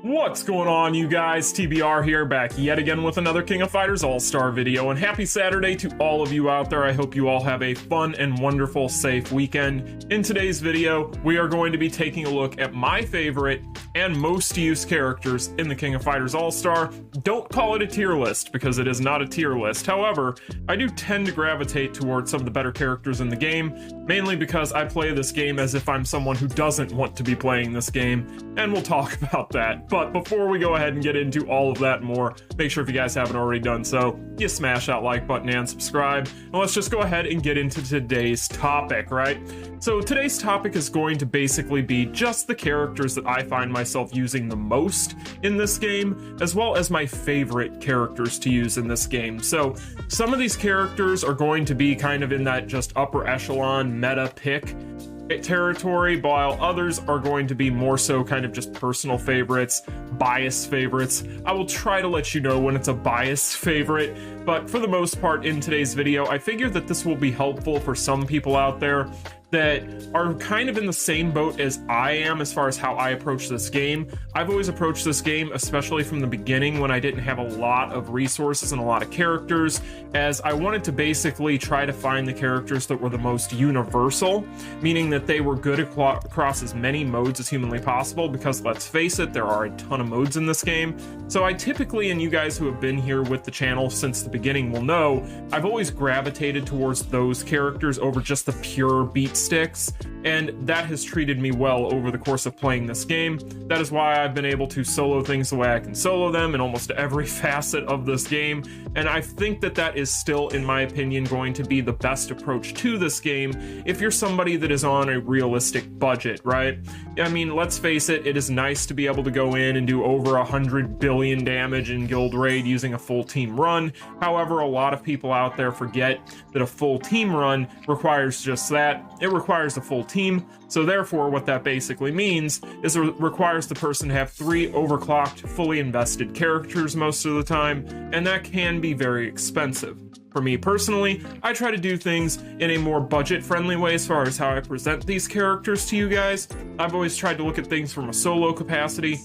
What's going on, you guys? TBR here, back yet again with another King of Fighters All-Star video, and happy Saturday to all of you out there. I hope you all have a fun and wonderful, safe weekend. In today's video, we are going to be taking a look at my favorite and most used characters in the King of Fighters All-Star. Don't call it a tier list, because it is not a tier list. However, I do tend to gravitate towards some of the better characters in the game, mainly because I play this game as if I'm someone who doesn't want to be playing this game, and we'll talk about that. But before we go ahead and get into all of that and more, make sure if you guys haven't already done so, you smash that like button and subscribe. And let's just go ahead and get into today's topic, right? So today's topic is going to basically be just the characters that I find myself using the most in this game, as well as my favorite characters to use in this game. So some of these characters are going to be kind of in that just upper echelon meta pick territory, while others are going to be more so kind of just personal favorites, biased favorites. I will try to let you know when it's a biased favorite, but for the most part in today's video, I figure that this will be helpful for some people out there that are kind of in the same boat as I am as far as how I approach this game. I've always approached this game, especially from the beginning when I didn't have a lot of resources and a lot of characters, as I wanted to basically try to find the characters that were the most universal, meaning that they were good across as many modes as humanly possible, because let's face it, there are a ton of modes in this game. So I typically, and you guys who have been here with the channel since the beginning will know, I've always gravitated towards those characters over just the pure beat sticks, and that has treated me well over the course of playing this game. That is why I've been able to solo things the way I can solo them in almost every facet of this game, and I think that that is still, in my opinion, going to be the best approach to this game if you're somebody that is on a realistic budget, right? I mean, let's face it, it is nice to be able to go in and do over 100 billion damage in Guild Raid using a full team run. However, a lot of people out there forget that a full team run requires just that. It requires a full team, so therefore what that basically means is it requires the person to have 3 overclocked, fully invested characters most of the time, and that can be very expensive. For me personally, I try to do things in a more budget-friendly way as far as how I present these characters to you guys. I've always tried to look at things from a solo capacity,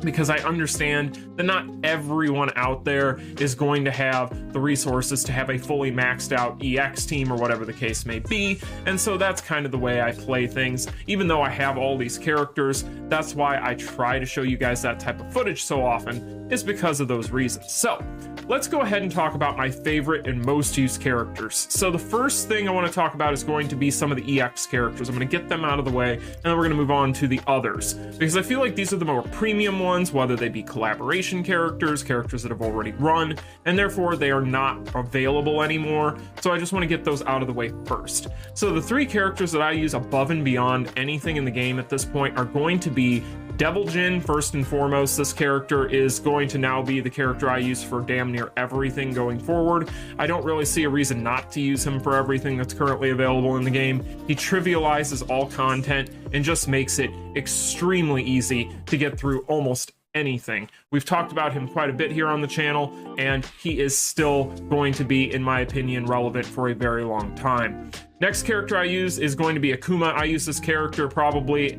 because I understand that not everyone out there is going to have the resources to have a fully maxed out EX team or whatever the case may be, and so that's kind of the way I play things. Even though I have all these characters, that's why I try to show you guys that type of footage so often, is because of those reasons. So let's go ahead and talk about my favorite and most used characters. So the first thing I want to talk about is going to be some of the EX characters. I'm going to get them out of the way, and then we're going to move on to the others, because I feel like these are the more premium ones, whether they be collaboration characters, characters that have already run, and therefore they are not available anymore. So I just want to get those out of the way first. So the 3 characters that I use above and beyond anything in the game at this point are going to be Devil Jin, first and foremost. This character is going to now be the character I use for damn near everything going forward. I don't really see a reason not to use him for everything that's currently available in the game. He trivializes all content and just makes it extremely easy to get through almost anything. We've talked about him quite a bit here on the channel, and he is still going to be, in my opinion, relevant for a very long time. Next character I use is going to be Akuma. I use this character probably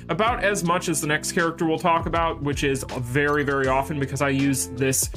about as much as the next character we'll talk about, which is very, very often, because I use this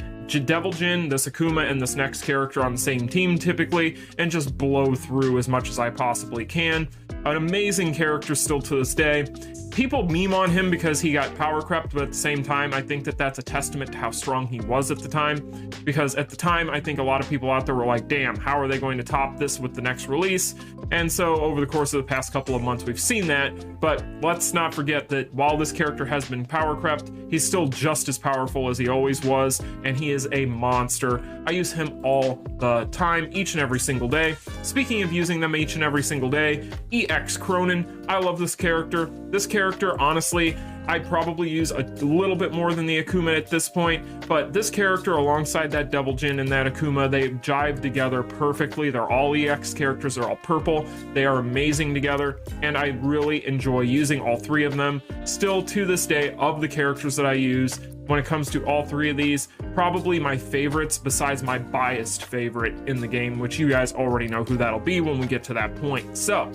Devil Jin, this Akuma, and this next character on the same team typically, and just blow through as much as I possibly can. An amazing character still to this day. People meme on him because he got power crept, but at the same time, I think that that's a testament to how strong he was at the time, because at the time, I think a lot of people out there were like, damn, how are they going to top this with the next release? And so over the course of the past couple of months, we've seen that, but let's not forget that while this character has been power crept, he's still just as powerful as he always was, and he is a monster. I use him all the time, each and every single day. Speaking of using them each and every single day, EX Cronin, I love this character. This character, honestly, I'd probably use a little bit more than the Akuma at this point, but this character alongside that Devil Jin and that Akuma, they jive together perfectly. They're all EX characters, they're all purple, they are amazing together, and I really enjoy using all 3 of them. Still to this day, of the characters that I use, when it comes to all 3 of these, probably my favorites besides my biased favorite in the game, which you guys already know who that'll be when we get to that point. So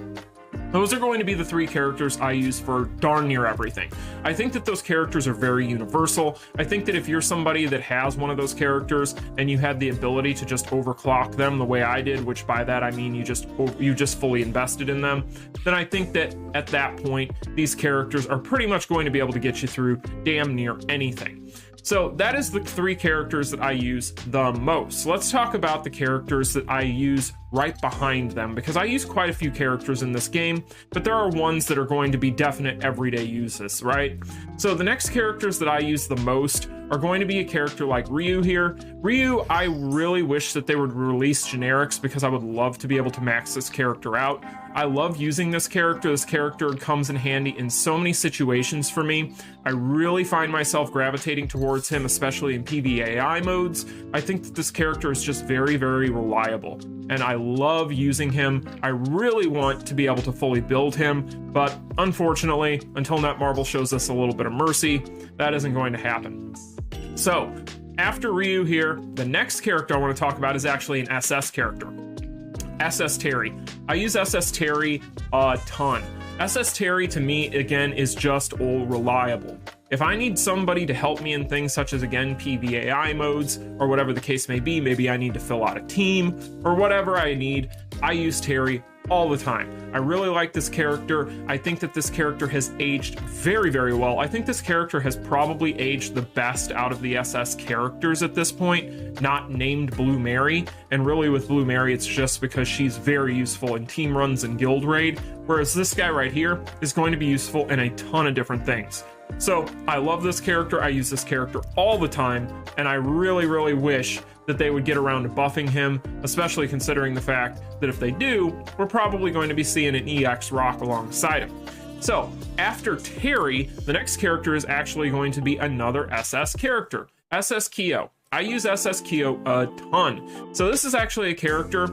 Those are going to be the three characters I use for darn near everything. I think that those characters are very universal. I think that if you're somebody that has one of those characters and you had the ability to just overclock them the way I did, which by that I mean you just fully invested in them, then I think that at that point, these characters are pretty much going to be able to get you through damn near anything. So that is the three characters that I use the most. Let's talk about the characters that I use right behind them, because I use quite a few characters in this game, but there are ones that are going to be definite everyday uses, right? So the next characters that I use the most are going to be a character like Ryu here. Ryu, I really wish that they would release generics because I would love to be able to max this character out. I love using this character. This character comes in handy in so many situations for me. I really find myself gravitating towards him, especially in PvAI modes. I think that this character is just very, very reliable, and I love using him. I really want to be able to fully build him, but unfortunately, until Netmarble shows us a little bit of mercy, that isn't going to happen. So, after Ryu here, the next character I want to talk about is actually an SS character. SS Terry. I use SS Terry a ton. SS Terry to me, again, is just reliable. If I need somebody to help me in things such as, again, PvAI modes, or whatever the case may be, maybe I need to fill out a team, or whatever I need, I use Terry all the time. I really like this character. I think that this character has aged very, very well. I think this character has probably aged the best out of the SS characters at this point, not named Blue Mary. And really with Blue Mary, it's just because she's very useful in team runs and guild raid, whereas this guy right here is going to be useful in a ton of different things. So I love this character. I use this character all the time, and I really, really wish that they would get around to buffing him, especially considering the fact that if they do, we're probably going to be seeing an EX Rock alongside him. So after Terry, the next character is actually going to be another SS character, SS Kyo. I use SS Kyo a ton. So this is actually a character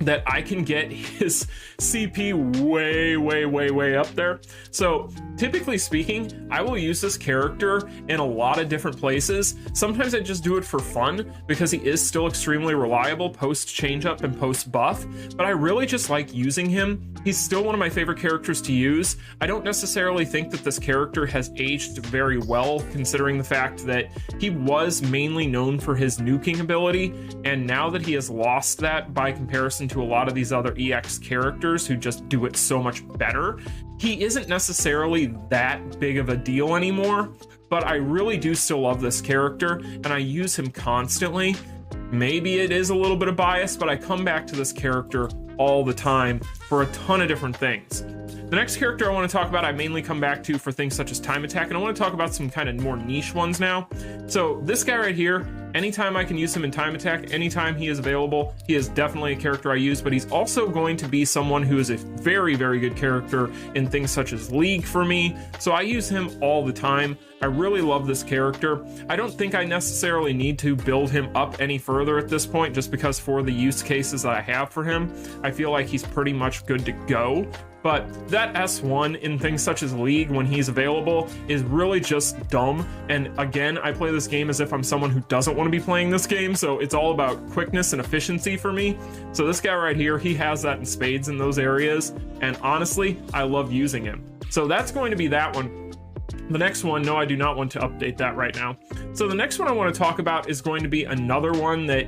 that I can get his CP way, way, way, way up there. So typically speaking, I will use this character in a lot of different places. Sometimes I just do it for fun because he is still extremely reliable post change-up and post buff, but I really just like using him. He's still one of my favorite characters to use. I don't necessarily think that this character has aged very well, considering the fact that he was mainly known for his nuking ability, and now that he has lost that by comparison to a lot of these other EX characters who just do it so much better, he isn't necessarily that big of a deal anymore. But I really do still love this character, and I use him constantly. Maybe it is a little bit of bias, but I come back to this character all the time for a ton of different things. The next character I want to talk about, I mainly come back to for things such as time attack, and I want to talk about some kind of more niche ones now. So this guy right here, anytime I can use him in time attack, anytime he is available, he is definitely a character I use, but he's also going to be someone who is a very, very good character in things such as League for me. So I use him all the time. I really love this character. I don't think I necessarily need to build him up any further at this point, just because for the use cases that I have for him, I feel like he's pretty much good to go. But that S1 in things such as League when he's available is really just dumb. And again, I play this game as if I'm someone who doesn't want to be playing this game, so it's all about quickness and efficiency for me. So this guy right here, he has that in spades in those areas, and honestly, I love using him. So that's going to be that one. The next one, no, I do not want to update that right now. So the next one I want to talk about is going to be another one that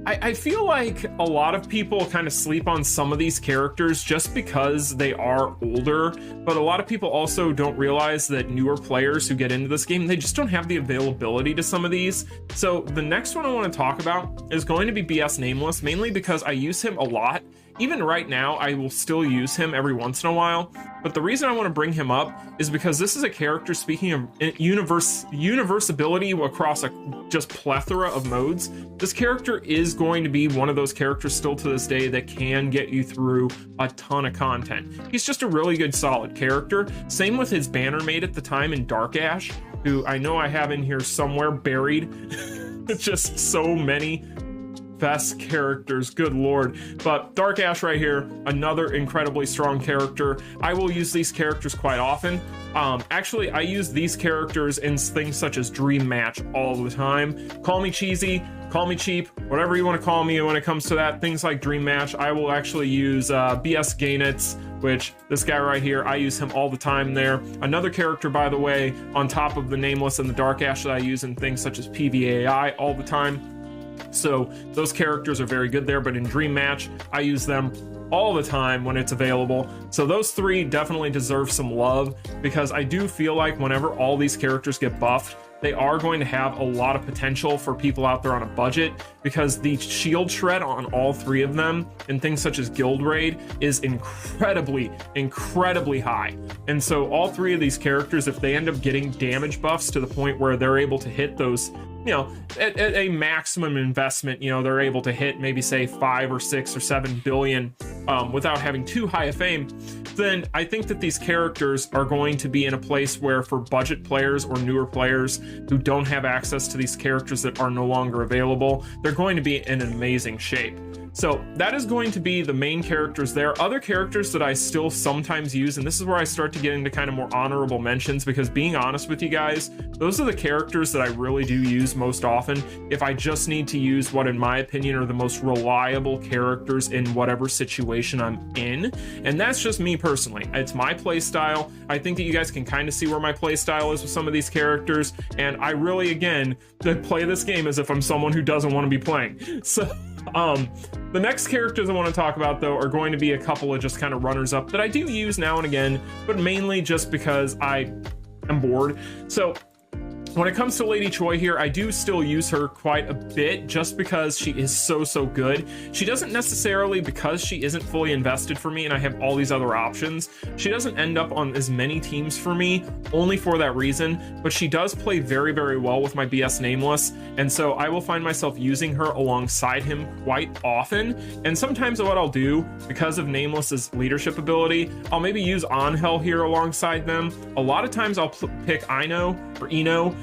I feel like a lot of people kind of sleep on some of these characters just because they are older, but a lot of people also don't realize that newer players who get into this game, they just don't have the availability to some of these. So the next one I want to talk about is going to be BS Nameless, mainly because I use him a lot. Even right now, I will still use him every once in a while, but the reason I want to bring him up is because this is a character, speaking of universability across a just plethora of modes, this character is going to be one of those characters still to this day that can get you through a ton of content. He's just a really good, solid character. Same with his banner mate at the time in Dark Ash, who I know I have in here somewhere buried. It's just so many best characters, good lord. But Dark Ash right here, another incredibly strong character. I will use these characters quite often. Actually, I use these characters in things such as Dream Match all the time. Call me cheesy, call me cheap, whatever you want to call me when it comes to that. Things like Dream Match, I will actually use BS Gainitz, which this guy right here, I use him all the time there. Another character, by the way, on top of the Nameless and the Dark Ash that I use in things such as PVAI all the time. So those characters are very good there, but in Dream Match, I use them all the time when it's available. So those three definitely deserve some love, because I do feel like whenever all these characters get buffed, they are going to have a lot of potential for people out there on a budget, because the shield shred on all three of them in things such as Guild Raid is incredibly high. And so all three of these characters, if they end up getting damage buffs to the point where they're able to hit those, you know, at a maximum investment, you know, they're able to hit maybe say 5 or 6 or 7 billion without having too high a fame, then I think that these characters are going to be in a place where, for budget players or newer players who don't have access to these characters that are no longer available, they're going to be in an amazing shape. So that is going to be the main characters there. Other characters that I still sometimes use, and this is where I start to get into kind of more honorable mentions, because being honest with you guys, those are the characters that I really do use most often if I just need to use what, in my opinion, are the most reliable characters in whatever situation I'm in. And that's just me personally. It's my play style. I think that you guys can kind of see where my play style is with some of these characters, and I really, again, play this game as if I'm someone who doesn't want to be playing. So the next characters I want to talk about, though, are going to be a couple of just kind of runners-up that I do use now and again, but mainly just because I am bored. So when it comes to Lady Choi here, I do still use her quite a bit just because she is so good. She doesn't necessarily, because she isn't fully invested for me and I have all these other options, she doesn't end up on as many teams for me only for that reason, but she does play very well with my BS Nameless, and so I will find myself using her alongside him quite often. And sometimes what I'll do, because of Nameless's leadership ability, I'll maybe use Angel here alongside them. A lot of times I'll pick Ino or Ino.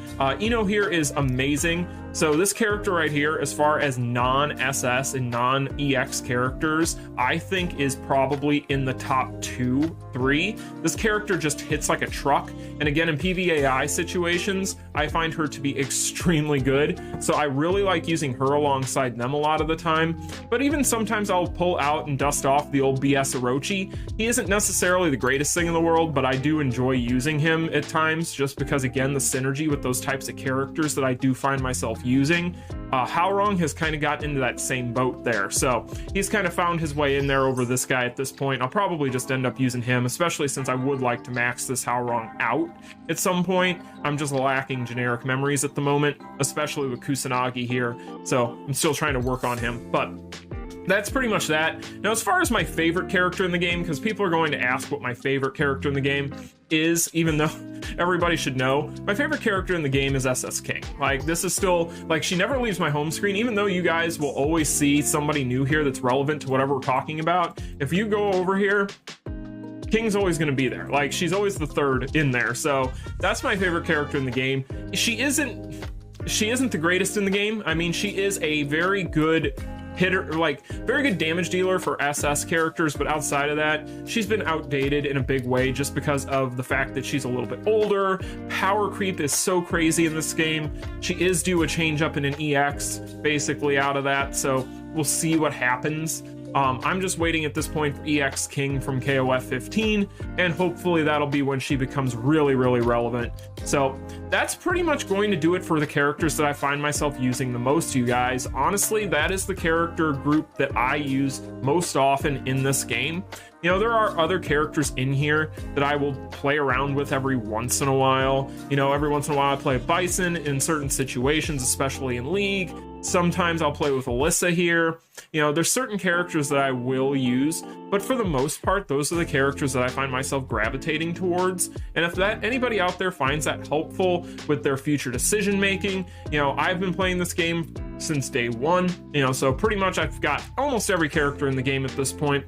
Ino here is amazing. So this character right here, as far as non-SS and non-EX characters, I think is probably in the top 2, 3. This character just hits like a truck. And again, in PVAI situations, I find her to be extremely good. So I really like using her alongside them a lot of the time. But even sometimes I'll pull out and dust off the old BS Orochi. He isn't necessarily the greatest thing in the world, but I do enjoy using him at times, just because, again, the synergy with those types of characters that I do find myself using. Hwoarang has kind of got into that same boat there, so he's kind of found his way in there over this guy at this point. I'll probably just end up using him, especially since I would like to max this Hwoarang out at some point. I'm just lacking generic memories at the moment, especially with Kusanagi here, so I'm still trying to work on him, but that's pretty much that. Now, as far as my favorite character in the game, because people are going to ask what my favorite character in the game is, even though everybody should know, my favorite character in the game is SS King. Like, this is still, like, she never leaves my home screen, even though you guys will always see somebody new here that's relevant to whatever we're talking about. If you go over here, King's always going to be there. Like, she's always the third in there. So that's my favorite character in the game. She isn't the greatest in the game. I mean, she is a very good hitter, like very good damage dealer for SS characters, but outside of that, she's been outdated in a big way just because of the fact that she's a little bit older. Power creep is so crazy in this game. She is due a change up in an EX basically out of that, so we'll see what happens. I'm just waiting at this point for EX King from KOF 15, and hopefully that'll be when she becomes really relevant. So that's pretty much going to do it for the characters that I find myself using the most, you guys. Honestly, that is the character group that I use most often in this game. You know, there are other characters in here that I will play around with every once in a while. You know, every once in a while I play Bison in certain situations, especially in League. Sometimes I'll play with Alyssa here. You know, there's certain characters that I will use, but for the most part, those are the characters that I find myself gravitating towards. And if anybody out there finds that helpful with their future decision making, you know, I've been playing this game since day one, you know, so pretty much I've got almost every character in the game at this point.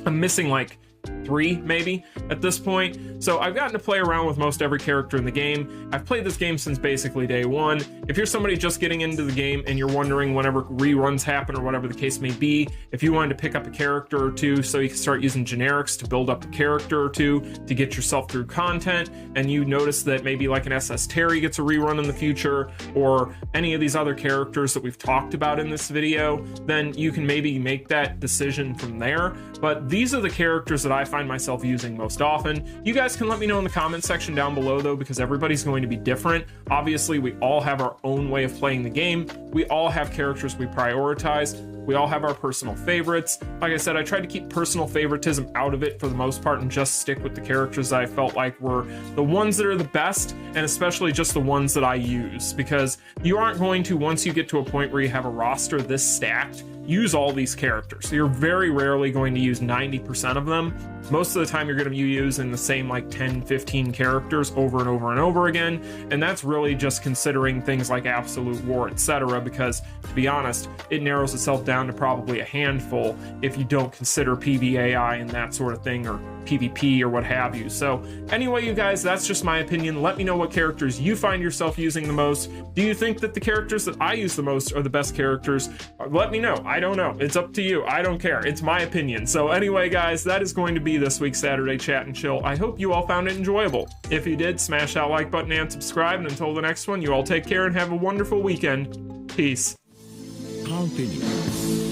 I'm missing like 3 maybe at this point. So I've gotten to play around with most every character in the game. I've played this game since basically day one. If you're somebody just getting into the game and you're wondering whenever reruns happen or whatever the case may be, if you wanted to pick up a character or two so you can start using generics to build up a character or two to get yourself through content, and you notice that maybe like an SS Terry gets a rerun in the future, or any of these other characters that we've talked about in this video, then you can maybe make that decision from there. But these are the characters that I find myself using most often. You guys can let me know in the comment section down below though, because everybody's going to be different. Obviously, we all have our own way of playing the game. We all have characters we prioritize. We all have our personal favorites. Like I said, I tried to keep personal favoritism out of it for the most part and just stick with the characters that I felt like were the ones that are the best, and especially just the ones that I use, because you aren't going to, once you get to a point where you have a roster this stacked, use all these characters. So you're very rarely going to use 90% of them. Most of the time you're going to be using the same like 10, 15 characters over and over and over again, and that's really just considering things like Absolute War, etc., because to be honest, it narrows itself down to probably a handful if you don't consider PvAI and that sort of thing, or PvP or what have you. So anyway, you guys, that's just my opinion. Let me know what characters you find yourself using the most. Do you think that the characters that I use the most are the best characters? Let me know. I don't know. It's up to you. I don't care. It's my opinion. So anyway, guys, that is going to be this week's Saturday Chat and Chill. I hope you all found it enjoyable. If you did, smash that like button and subscribe. And until the next one, you all take care and have a wonderful weekend. Peace. Continue.